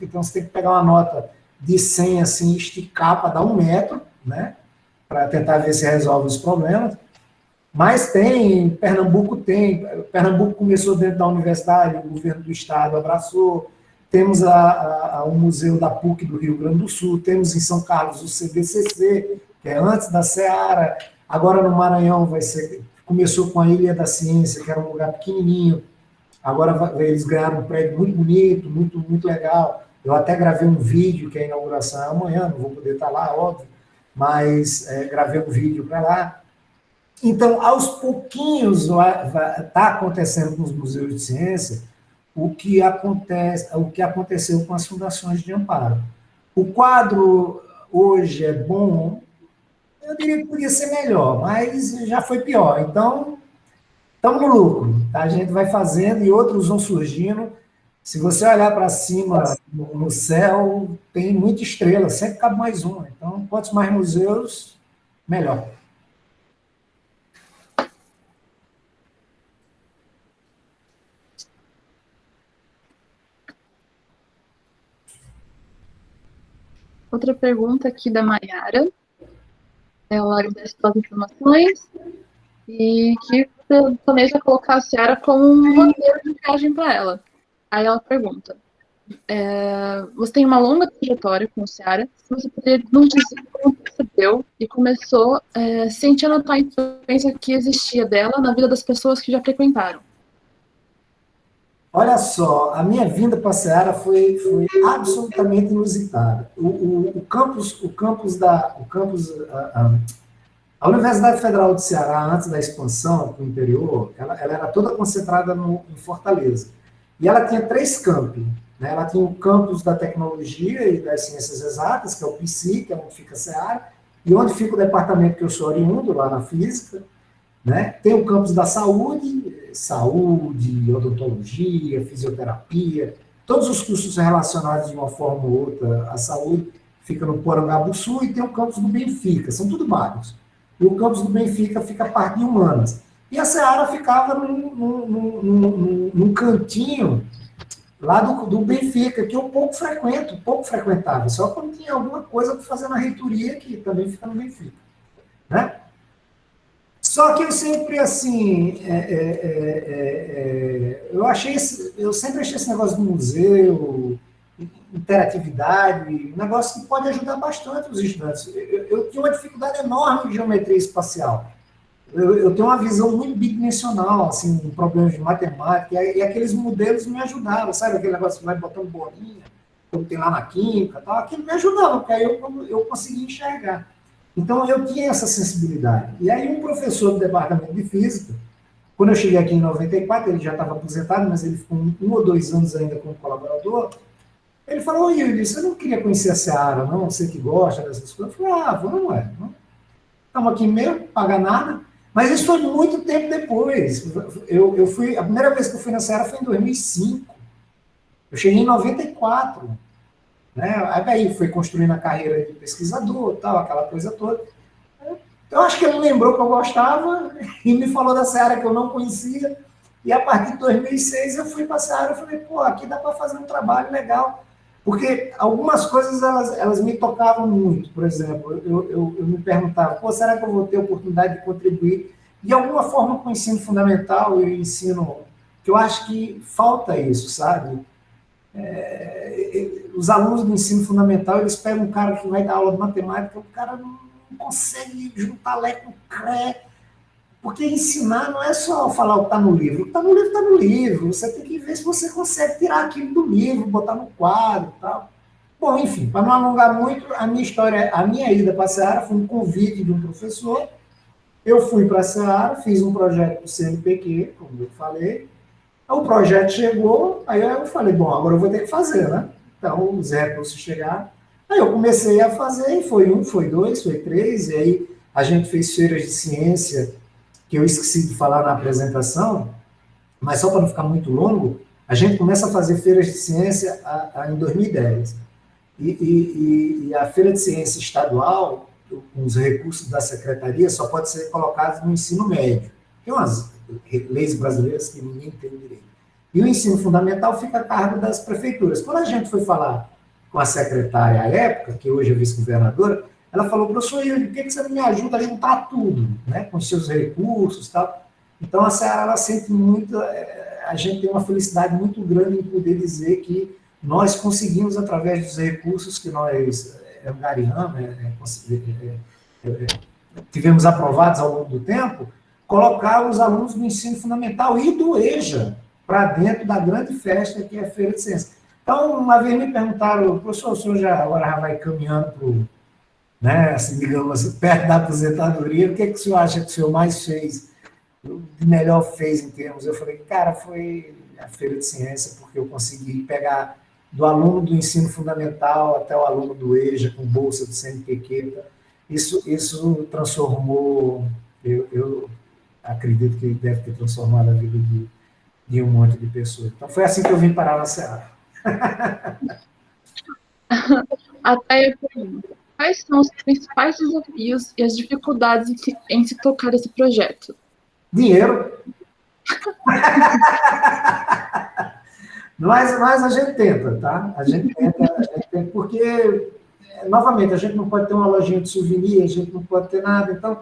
Então, você tem que pegar uma nota de 100, assim, esticar para dar 1 metro, né? Para tentar ver se resolve os problemas. Mas Pernambuco começou dentro da universidade, o governo do estado abraçou, temos o Museu da PUC do Rio Grande do Sul, temos em São Carlos o CBCC, que é antes da Seara, agora no Maranhão começou com a Ilha da Ciência, que era um lugar pequenininho, agora eles ganharam um prédio muito bonito, muito, muito legal. Eu até gravei um vídeo, que a inauguração é amanhã, não vou poder estar lá, óbvio, mas gravei um vídeo para lá. Então, aos pouquinhos, está acontecendo com os museus de ciência o que aconteceu com as fundações de amparo. O quadro hoje é bom, eu diria que podia ser melhor, mas já foi pior. Então, estamos no lucro. Tá? A gente vai fazendo e outros vão surgindo. Se você olhar para cima no céu, tem muita estrela, sempre cabe mais uma. Então, quantos mais museus, melhor. Outra pergunta aqui da Maiara. Ela agradece pelas informações e que planeja colocar a Seara como um roteiro de viagem para ela. Aí ela pergunta, você tem uma longa trajetória com o Seara, se você poderia nos dizer como percebeu e começou sentindo a influência que existia dela na vida das pessoas que já frequentaram. Olha só, a minha vinda para a Seara foi absolutamente inusitada. A Universidade Federal do Ceará, antes da expansão para o interior, ela era toda concentrada em Fortaleza. E ela tinha 3 campi. Né? Ela tinha o campus da tecnologia e das ciências exatas, que é o PSI, que é onde fica a Seara, e onde fica o departamento que eu sou oriundo, lá na física. Né? Tem o campus da saúde, odontologia, fisioterapia, todos os cursos relacionados de uma forma ou outra à saúde, fica no Porangabuçu, e tem o campus do Benfica, são tudo vários. E o campus do Benfica fica a parte de humanas. E a Seara ficava num cantinho lá do Benfica, que eu pouco frequentava, só quando tinha alguma coisa para fazer na reitoria, que também fica no Benfica. Né? Só que eu sempre, assim, eu sempre achei esse negócio do museu, interatividade, um negócio que pode ajudar bastante os estudantes. Eu tinha uma dificuldade enorme de geometria espacial. Eu tenho uma visão muito bidimensional, assim, em problemas de matemática, e aqueles modelos me ajudavam, sabe? Aquele negócio que vai botando bolinha, como tem lá na química, tal, aquilo me ajudava, porque aí eu conseguia enxergar. Então, eu tinha essa sensibilidade. E aí, um professor do departamento de física, quando eu cheguei aqui em 94, ele já estava aposentado, mas ele ficou 1 ou 2 anos ainda como colaborador, ele falou, oi, Yuri, você não queria conhecer a Seara, não? Você que gosta dessas coisas? Eu falei, vamos, estamos aqui mesmo, paga nada. Mas isso foi muito tempo depois. A primeira vez que eu fui na Seara foi em 2005. Eu cheguei em 94. Né? Aí foi construindo a carreira de pesquisador, tal, aquela coisa toda. Eu acho que ele lembrou que eu gostava e me falou da Seara que eu não conhecia. E a partir de 2006 eu fui para a Seara e falei, aqui dá para fazer um trabalho legal. Porque algumas coisas elas me tocavam muito. Por exemplo, eu me perguntava, será que eu vou ter oportunidade de contribuir de alguma forma com o ensino fundamental e o ensino, que eu acho que falta isso, sabe? Os alunos do ensino fundamental, eles pegam um cara que vai dar aula de matemática, o cara não consegue juntar Lé com Cré, porque ensinar não é só falar o que está no livro. O que está no livro, está no livro. Você tem que ver se você consegue tirar aquilo do livro, botar no quadro e tal. Bom, enfim, para não alongar muito, a minha ida para a Seara foi um convite de um professor. Eu fui para a Seara, fiz um projeto do CNPq, como eu falei. O projeto chegou, aí eu falei, agora eu vou ter que fazer, né? Então, os recursos chegaram. Aí eu comecei a fazer, e foi 1, foi 2, foi 3, e aí a gente fez feiras de ciência, que eu esqueci de falar na apresentação, mas só para não ficar muito longo, a gente começa a fazer feiras de ciência em 2010. E a feira de ciência estadual, com os recursos da secretaria, só pode ser colocada no ensino médio. Tem umas leis brasileiras que ninguém tem direito. E o ensino fundamental fica a cargo das prefeituras. Quando a gente foi falar com a secretária à época, que hoje é vice-governadora, ela falou, professor Yuri, por que você não me ajuda a juntar tudo, né, com os seus recursos e tal? Então, a Seara, ela sente muito, a gente tem uma felicidade muito grande em poder dizer que nós conseguimos, através dos recursos que nós angariamos, tivemos aprovados ao longo do tempo, colocar os alunos do ensino fundamental e do EJA para dentro da grande festa que é a Feira de Ciências. Então, uma vez me perguntaram, professor, o senhor agora já vai caminhando para o, né, assim, digamos, perto da aposentadoria, o que, é que o senhor acha que o senhor mais fez, de melhor fez em termos? Eu falei, cara, foi a Feira de Ciência, porque eu consegui pegar do aluno do ensino fundamental até o aluno do EJA, com bolsa do CNPq. Isso transformou, eu acredito que deve ter transformado a vida de um monte de pessoas. Então, foi assim que eu vim parar na Seara. Até eu pergunto, quais são os principais desafios e as dificuldades em se tocar esse projeto? Dinheiro. Mas a gente tenta, tá? A gente tenta, porque, novamente, a gente não pode ter uma lojinha de souvenir, a gente não pode ter nada. Então,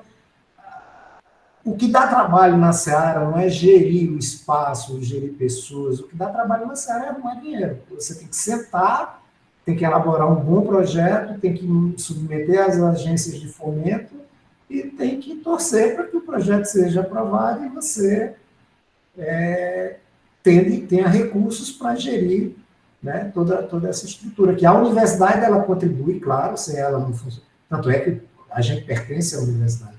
o que dá trabalho na Seara não é gerir o espaço, gerir pessoas. O que dá trabalho na Seara é arrumar dinheiro. Você tem que sentar, tem que elaborar um bom projeto, tem que submeter às agências de fomento e tem que torcer para que o projeto seja aprovado e você tenha recursos para gerir, né, toda essa estrutura. Que a universidade ela contribui, claro, sem ela não funciona. Tanto é que a gente pertence à universidade.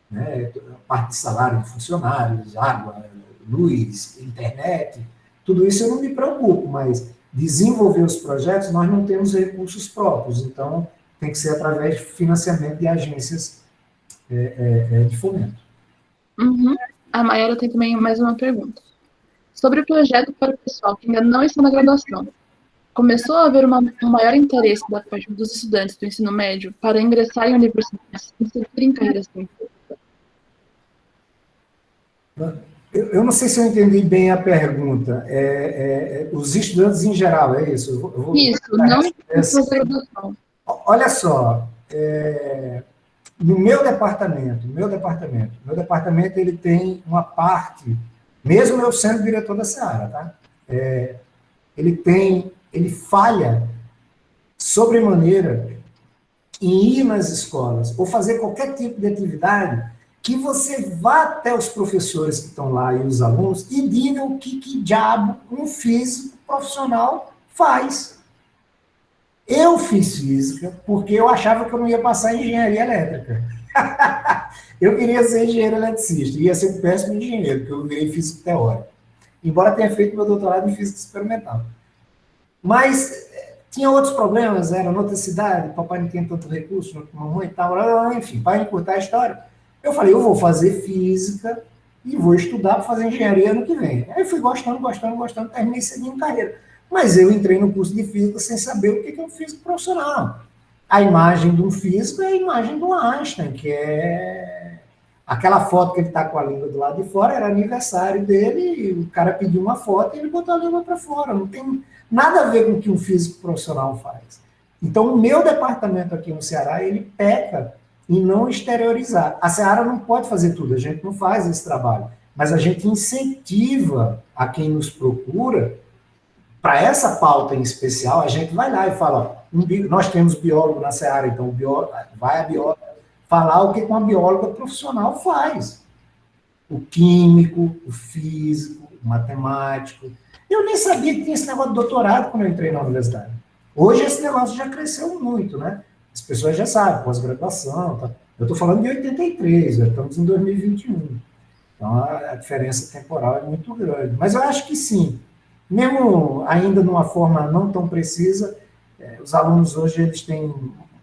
Né, a parte de salário de funcionários, água, luz, internet, tudo isso eu não me preocupo, mas desenvolver os projetos nós não temos recursos próprios, então tem que ser através de financiamento de agências de fomento. Uhum. A Mayara tem também mais uma pergunta. Sobre o projeto para o pessoal que ainda não está na graduação, começou a haver um maior interesse da parte dos estudantes do ensino médio para ingressar em universidades e seguir em carreiras científicas? Eu não sei se eu entendi bem a pergunta. Os estudantes em geral, é isso? Isso, não na graduação. Olha só, no meu departamento, ele tem uma parte, mesmo eu sendo diretor da Seara, tá? Ele falha sobremaneira em ir nas escolas ou fazer qualquer tipo de atividade que você vá até os professores que estão lá e os alunos e diga o que diabo um físico profissional faz. Eu fiz física porque eu achava que eu não ia passar em engenharia elétrica. Eu queria ser engenheiro eletricista, ia ser um péssimo engenheiro, porque eu virei físico teórico. Embora tenha feito meu doutorado em física experimental. Mas tinha outros problemas, era noutra cidade, papai não tinha tanto recurso, mamãe e tal, enfim, para encurtar a história. Eu falei, eu vou fazer física e vou estudar para fazer engenharia ano que vem. Aí fui gostando, terminei seguindo carreira. Mas eu entrei no curso de física sem saber o que é um físico profissional. A imagem de um físico é a imagem do Einstein, que é aquela foto que ele está com a língua do lado de fora, era aniversário dele, e o cara pediu uma foto e ele botou a língua para fora. Não tem nada a ver com o que um físico profissional faz. Então, o meu departamento aqui no Ceará, ele peca em não exteriorizar. A Seara não pode fazer tudo, a gente não faz esse trabalho, mas a gente incentiva a quem nos procura, para essa pauta em especial, a gente vai lá e fala, nós temos biólogo na Seara, então vai a bióloga falar o que uma bióloga profissional faz. O químico, o físico, o matemático. Eu nem sabia que tinha esse negócio de doutorado quando eu entrei na universidade. Hoje esse negócio já cresceu muito, né? As pessoas já sabem, pós-graduação. Tá? Eu estou falando de 83, já estamos em 2021. Então, a diferença temporal é muito grande. Mas eu acho que sim. Mesmo ainda de uma forma não tão precisa, os alunos hoje eles têm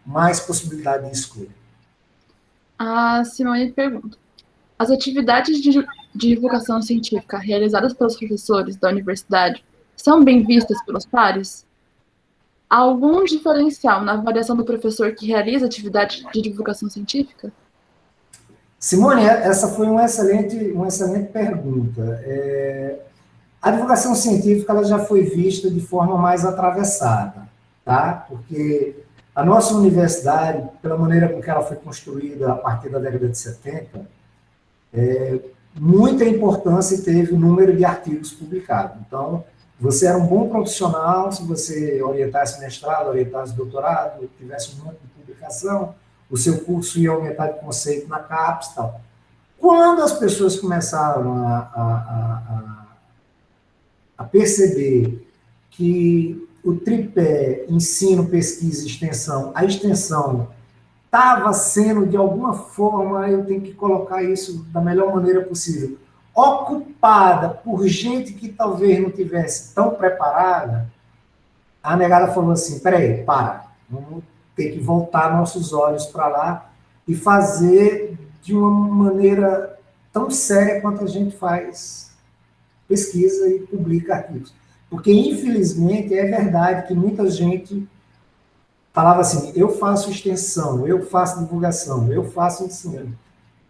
mais possibilidade de escolha. A Simone pergunta, as atividades de divulgação científica realizadas pelos professores da universidade são bem vistas pelos pares? Há algum diferencial na avaliação do professor que realiza atividade de divulgação científica? Simone, essa foi uma excelente pergunta. A divulgação científica ela já foi vista de forma mais atravessada, tá? Porque a nossa universidade, pela maneira com que ela foi construída a partir da década de 70, muita importância teve o número de artigos publicados. Então, Você era um bom profissional se você orientasse mestrado, orientasse doutorado, tivesse um monte de publicação, o seu curso ia aumentar de conceito na CAPES e tal. Quando as pessoas começaram a perceber que o tripé ensino, pesquisa e extensão, a extensão estava sendo, de alguma forma, eu tenho que colocar isso da melhor maneira possível, ocupada por gente que talvez não tivesse tão preparada, a negada falou assim, peraí, vamos ter que voltar nossos olhos para lá e fazer de uma maneira tão séria quanto a gente faz pesquisa e publica artigos. Porque, infelizmente, é verdade que muita gente falava assim, eu faço extensão, eu faço divulgação, eu faço ensino.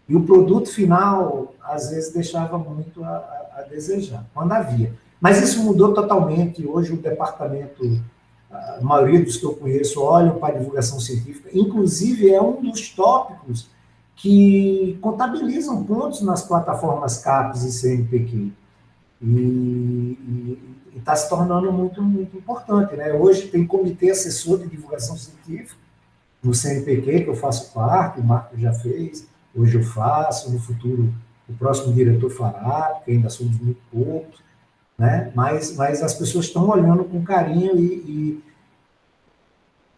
E o produto final, às vezes, deixava muito a desejar, quando havia. Mas isso mudou totalmente. Hoje, o departamento, a maioria dos que eu conheço, olham para a divulgação científica. Inclusive, é um dos tópicos que contabilizam pontos nas plataformas CAPES e CNPq. E está se tornando muito, muito importante, né? Hoje tem comitê assessor de divulgação científica no CNPq, que eu faço parte, o Marco já fez, hoje eu faço, no futuro o próximo diretor fará, porque ainda somos muito poucos, né? Mas as pessoas estão olhando com carinho e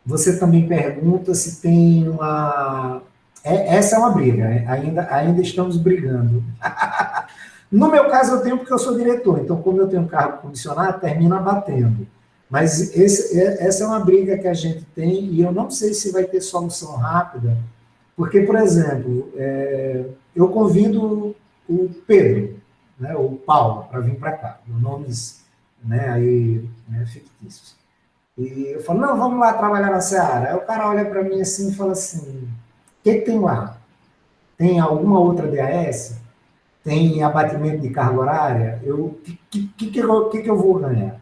você também pergunta se tem uma... essa é uma briga, né? Ainda estamos brigando. No meu caso, eu tenho porque eu sou diretor, então, como eu tenho cargo comissionado, termina batendo. Mas essa é uma briga que a gente tem, e eu não sei se vai ter solução rápida, porque, por exemplo, eu convido o Pedro, né, o Paulo, para vir para cá, nomes, né, aí, né, fictícios. E eu falo, não, vamos lá trabalhar na Seara. Aí o cara olha para mim assim e fala assim, o que tem lá? Tem alguma outra DAS? Tem abatimento de carga horária? O que eu vou ganhar?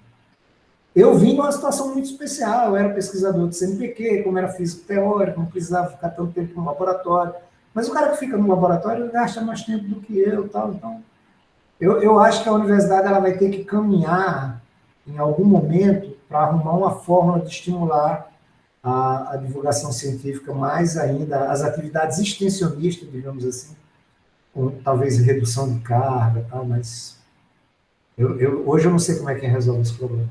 Eu vim numa situação muito especial, eu era pesquisador de CNPq, como era físico teórico, não precisava ficar tanto tempo no laboratório. Mas o cara que fica no laboratório gasta mais tempo do que eu, tal. Então, eu acho que a universidade ela vai ter que caminhar em algum momento para arrumar uma forma de estimular a divulgação científica mais ainda, as atividades extensionistas, digamos assim, com talvez redução de carga, tal, mas hoje eu não sei como é que resolve esse problema.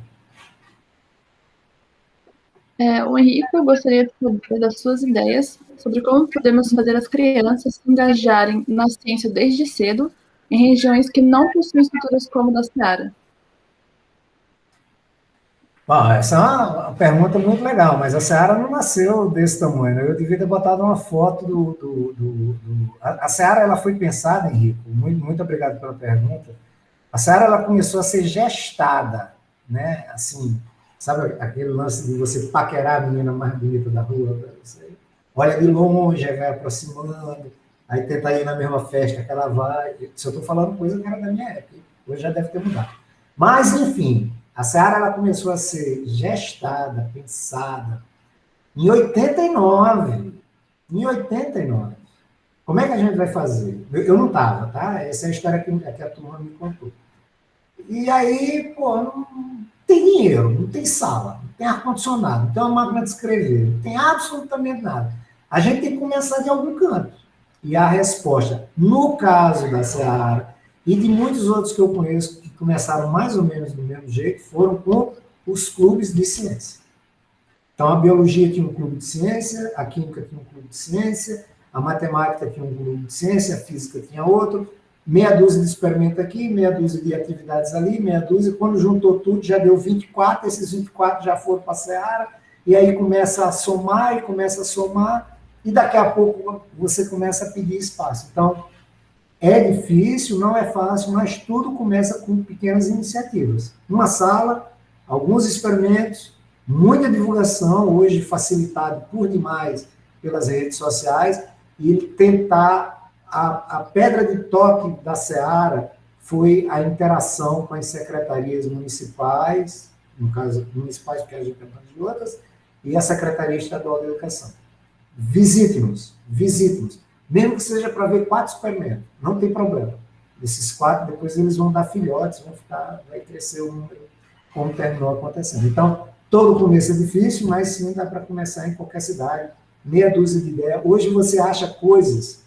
O Henrique, eu gostaria de saber das suas ideias sobre como podemos fazer as crianças se engajarem na ciência desde cedo em regiões que não possuem estruturas como a da Seara. Bom, essa é uma pergunta muito legal, mas a Seara não nasceu desse tamanho, né? Eu devia ter botado uma foto A Seara ela foi pensada, Henrique, muito obrigado pela pergunta. A Seara ela começou a ser gestada, né? Assim, sabe aquele lance de você paquerar a menina mais bonita da rua? Você olha de longe, aí vai aproximando, aí tenta ir na mesma festa que ela vai. Se eu estou falando coisa que era da minha época, hoje já deve ter mudado. Mas, enfim, a Seara ela começou a ser gestada, pensada, em 89. Em 89. Como é que a gente vai fazer? Eu não estava, tá? Essa é a história que a turma me contou. E aí, pô, não tem dinheiro, não tem sala, não tem ar-condicionado, não tem uma máquina de escrever, não tem absolutamente nada. A gente tem que começar de algum canto. E a resposta, no caso da Seara, e de muitos outros que eu conheço, que começaram mais ou menos do mesmo jeito, foram com os clubes de ciência. Então, a biologia tinha um clube de ciência, a química tinha um clube de ciência, a matemática tinha um clube de ciência, a física tinha outro, meia dúzia de experimentos aqui, meia dúzia de atividades ali, meia dúzia, quando juntou tudo já deu 24, esses 24 já foram para a Seara, e aí começa a somar, e daqui a pouco você começa a pedir espaço. Então, é difícil, não é fácil, mas tudo começa com pequenas iniciativas. Uma sala, alguns experimentos, muita divulgação, hoje facilitado por demais pelas redes sociais, e tentar... A pedra de toque da Seara foi a interação com as secretarias municipais, no caso, municipais, porque a gente é de outras, e a Secretaria Estadual de Educação. Visite-nos. Mesmo que seja para ver 4 experimentos, não tem problema. Esses 4, depois eles vão dar filhotes, vai crescer o número como terminou acontecendo. Então, todo começo é difícil, mas sim dá para começar em qualquer cidade, meia dúzia de ideias. Hoje você acha coisas,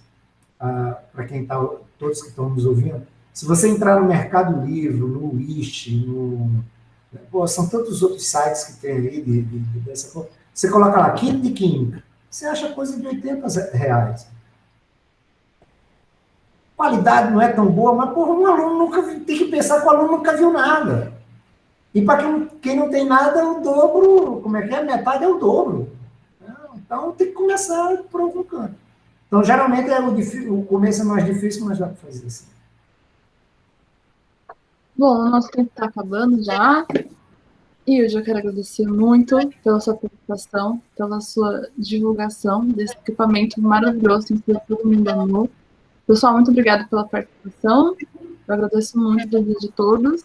para quem está, todos que estão nos ouvindo, se você entrar no Mercado Livre, no Wish, são tantos outros sites que tem aí dessa coisa. Você coloca lá, kit de química, você acha coisa de R$ 80. A qualidade não é tão boa, mas, porra, um aluno nunca tem que pensar que o aluno nunca viu nada. E para quem não tem nada, o dobro, como é que é? Metade é o dobro. Então tem que começar por algum canto. Então, geralmente, o começo é mais difícil, mas dá para fazer assim. Bom, o nosso tempo está acabando já. E eu já quero agradecer muito pela sua participação, pela sua divulgação desse equipamento maravilhoso que todo mundo amou. Pessoal, muito obrigada pela participação. Eu agradeço muito do vídeo de todos.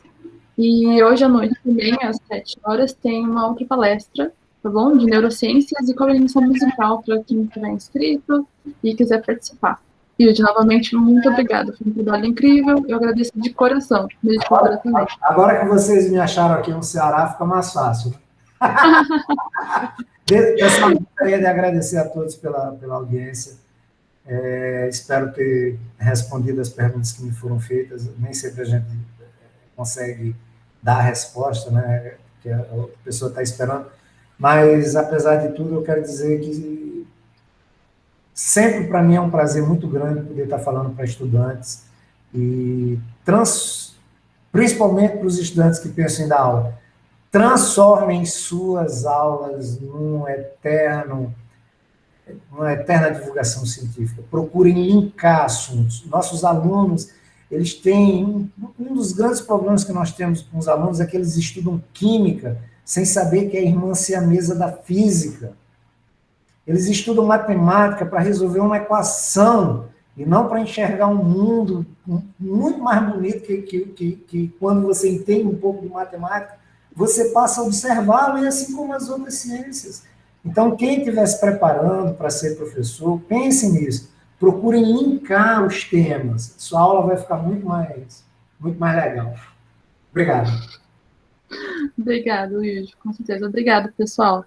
E hoje à noite também, às 7 horas, tem uma outra palestra, tá bom? De neurociências e coordenação musical para quem estiver inscrito e quiser participar. E, novamente, muito obrigada. Foi um trabalho incrível. Eu agradeço de coração. Beijo para também. Agora que vocês me acharam aqui no Ceará, fica mais fácil. Pessoal, gostaria de agradecer a todos pela audiência. Espero ter respondido as perguntas que me foram feitas. Nem sempre a gente consegue dar a resposta, né, que a outra pessoa está esperando. Mas, apesar de tudo, eu quero dizer que sempre para mim é um prazer muito grande poder estar falando para estudantes e principalmente para os estudantes que pensam em dar aula. Transformem suas aulas numa eterna divulgação científica. Procurem linkar assuntos. Nossos alunos, eles têm... Um dos grandes problemas que nós temos com os alunos é que eles estudam química sem saber que é a irmã siamesa da física. Eles estudam matemática para resolver uma equação e não para enxergar um mundo muito mais bonito que quando você entende um pouco de matemática, você passa a observá-lo, e assim como as outras ciências. Então, quem estiver se preparando para ser professor, pense nisso. Procurem linkar os temas. Sua aula vai ficar muito mais legal. Obrigado. Obrigado, Wilde, com certeza. Obrigado, pessoal.